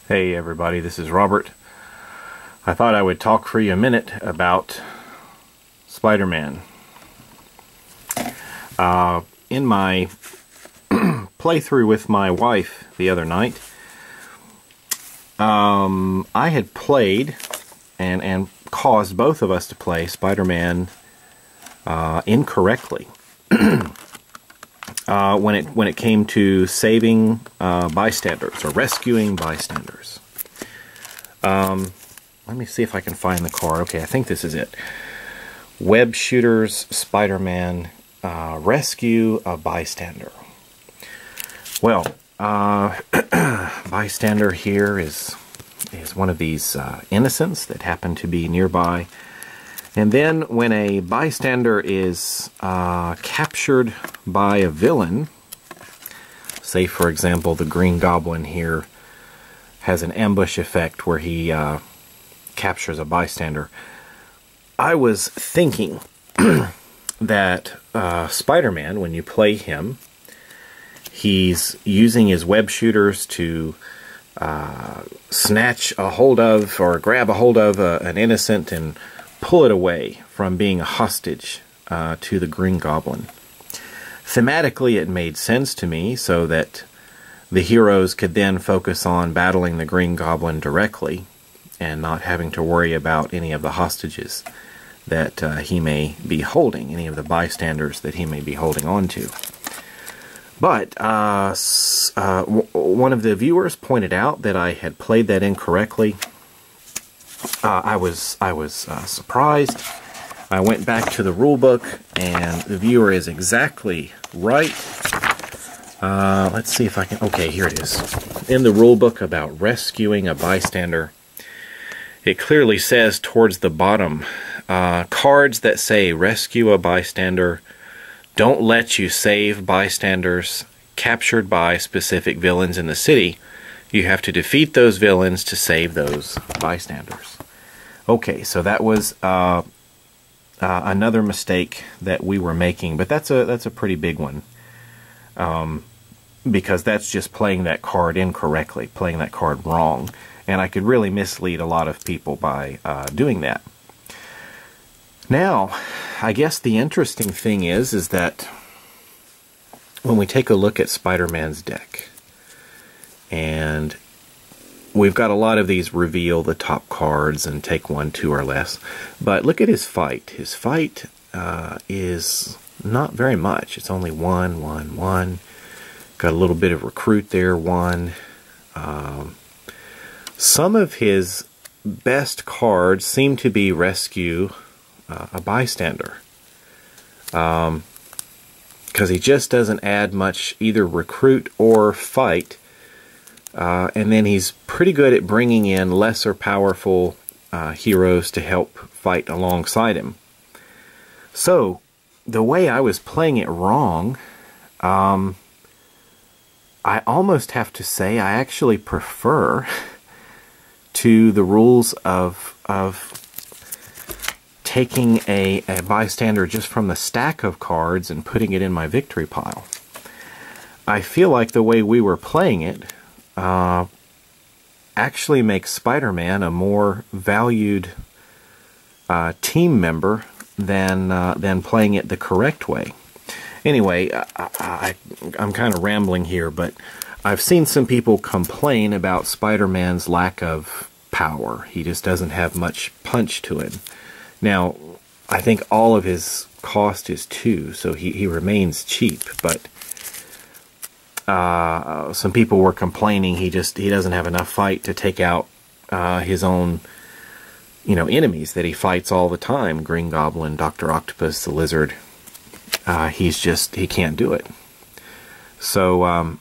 Hey everybody, this is Robert. I thought I would talk for you a minute about Spider-Man. In my playthrough with my wife the other night, I had played and caused both of us to play Spider-Man incorrectly. When it came to saving bystanders or rescuing bystanders. Let me see if I can find the card. Okay, I think this is it. Web Shooters Spider-Man Rescue a Bystander. Well, bystander here is one of these innocents that happen to be nearby. And then when a bystander is captured by a villain, say for example the Green Goblin here has an ambush effect where he captures a bystander, I was thinking that Spider-Man, when you play him, he's using his web shooters to snatch a hold of or grab a hold of an innocent and pull it away from being a hostage to the Green Goblin. Thematically, it made sense to me so that the heroes could then focus on battling the Green Goblin directly and not having to worry about any of the hostages that he may be holding, any of the bystanders that he may be holding on to. But one of the viewers pointed out that I had played that incorrectly. I was surprised. I went back to the rule book, and the viewer is exactly right. Let's see if I can... Okay, here it is. In the rule book about rescuing a bystander, it clearly says towards the bottom, cards that say rescue a bystander don't let you save bystanders captured by specific villains in the city. You have to defeat those villains to save those bystanders. Okay, so that was another mistake that we were making, but that's a pretty big one, because that's just playing that card incorrectly, playing that card wrong, and I could really mislead a lot of people by doing that. Now, I guess the interesting thing is that when we take a look at Spider-Man's deck, and we've got a lot of these reveal the top cards and take 1, 2, or less. But look at his fight. His fight is not very much. It's only 1, 1, 1. Got a little bit of recruit there, 1. Some of his best cards seem to be rescue a bystander. Because he just doesn't add much either recruit or fight. And then he's pretty good at bringing in lesser powerful heroes to help fight alongside him. So, the way I was playing it wrong, I almost have to say I actually prefer to the rules of taking a bystander just from the stack of cards and putting it in my victory pile. I feel like the way we were playing it actually makes Spider-Man a more valued team member than playing it the correct way. Anyway, I'm kind of rambling here, but I've seen some people complain about Spider-Man's lack of power. He just doesn't have much punch to him. Now, I think all of his cost is 2, so he remains cheap, but some people were complaining he doesn't have enough fight to take out his own enemies that he fights all the time. Green Goblin, Dr. Octopus, the Lizard. He can't do it. So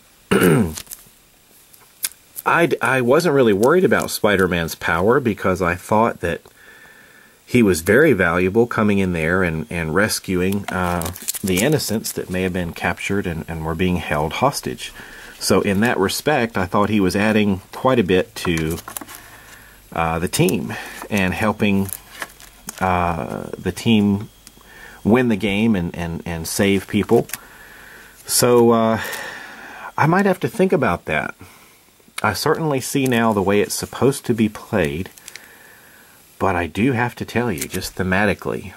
I wasn't really worried about Spider-Man's power because I thought that he was very valuable coming in there and rescuing the innocents that may have been captured and were being held hostage. So in that respect, I thought he was adding quite a bit to the team and helping the team win the game and save people. So I might have to think about that. I certainly see now the way it's supposed to be played, but I do have to tell you, just thematically,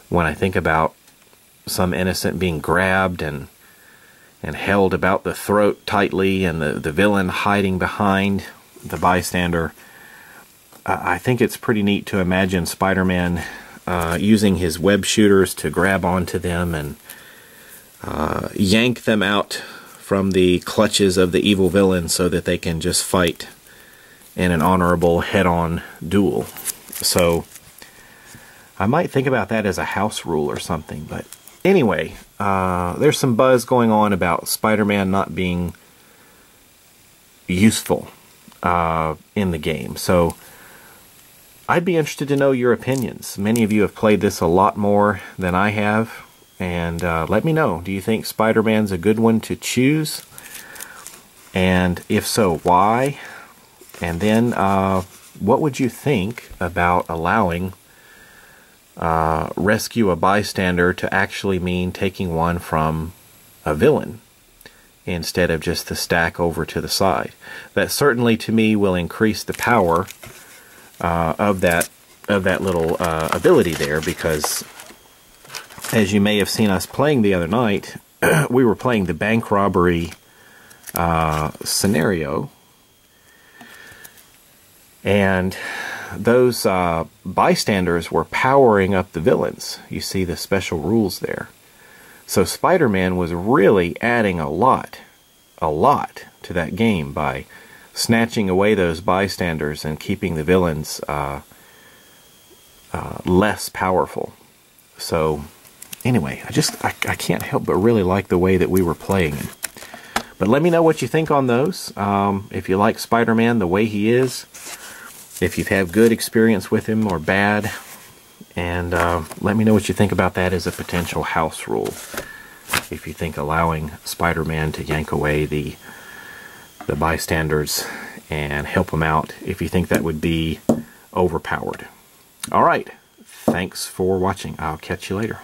when I think about some innocent being grabbed and held about the throat tightly, and the villain hiding behind the bystander, I think it's pretty neat to imagine Spider-Man using his web shooters to grab onto them and yank them out from the clutches of the evil villain so that they can just fight in an honorable head-on duel. So I might think about that as a house rule or something. But anyway, there's some buzz going on about Spider-Man not being useful in the game. So I'd be interested to know your opinions. Many of you have played this a lot more than I have. And let me know, do you think Spider-Man's a good one to choose? And if so, why? And then what would you think about allowing rescue a bystander to actually mean taking one from a villain instead of just the stack over to the side? That certainly to me will increase the power of that little ability there, because as you may have seen us playing the other night, we were playing the bank robbery scenario, and those bystanders were powering up the villains. You see the special rules there. So Spider-Man was really adding a lot to that game by snatching away those bystanders and keeping the villains less powerful. So anyway, I can't help but really like the way that we were playing it. But let me know what you think on those. If you like Spider-Man the way he is, if you've had good experience with him or bad, and let me know what you think about that as a potential house rule. If you think allowing Spider-Man to yank away the bystanders and help them out, if you think that would be overpowered. Alright, thanks for watching. I'll catch you later.